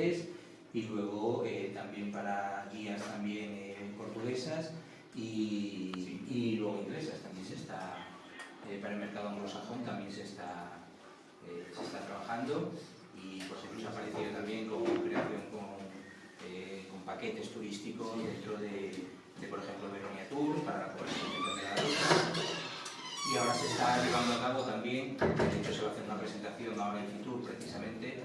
francés, y luego también para guías también portuguesas y luego inglesas también se está, para el mercado anglosajón también se está trabajando, y pues hemos aparecido también con creación con paquetes turísticos dentro de por ejemplo, Veronia Tour para la cobertura de la ruta. Y ahora se está llevando a cabo también, de hecho se va a hacer una presentación ahora en Fitur precisamente,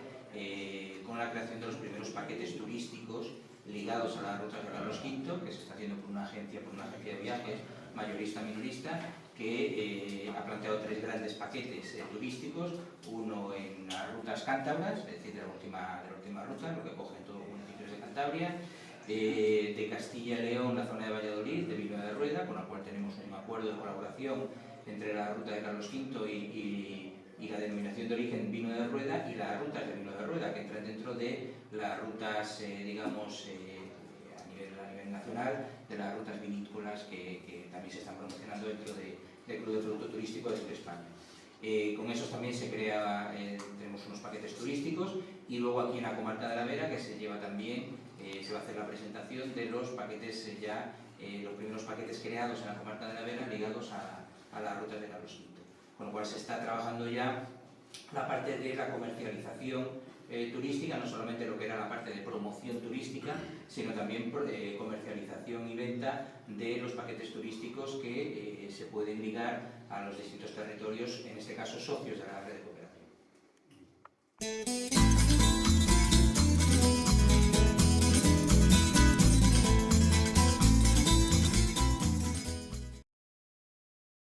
con la creación de los primeros paquetes turísticos ligados a la ruta de Carlos V, que se está haciendo por una agencia de viajes, mayorista minorista, que ha planteado 3 grandes paquetes turísticos, uno en las rutas cántabras, es decir, de la última ruta, lo que cogen todos los municipios de Cantabria, de Castilla y León, la zona de Valladolid, de Vino de Rueda, con la cual tenemos un acuerdo de colaboración entre la ruta de Carlos V y la denominación de origen Vino de Rueda, y las rutas de Vino de Rueda, que entran dentro de las rutas, digamos, a nivel nacional, de las rutas vinícolas que también se están promocionando dentro del Club de Producto Turístico de España. Con esos también se crea, tenemos unos paquetes turísticos, y luego aquí en la comarca de la Vera, que se lleva también, se va a hacer la presentación de los paquetes los primeros paquetes creados en la comarca de la Vera ligados a las rutas de Carlos V. Con lo cual se está trabajando ya la parte de la comercialización turística, no solamente lo que era la parte de promoción turística, sino también comercialización y venta de los paquetes turísticos que se pueden ligar a los distintos territorios, en este caso socios de la red de cooperación.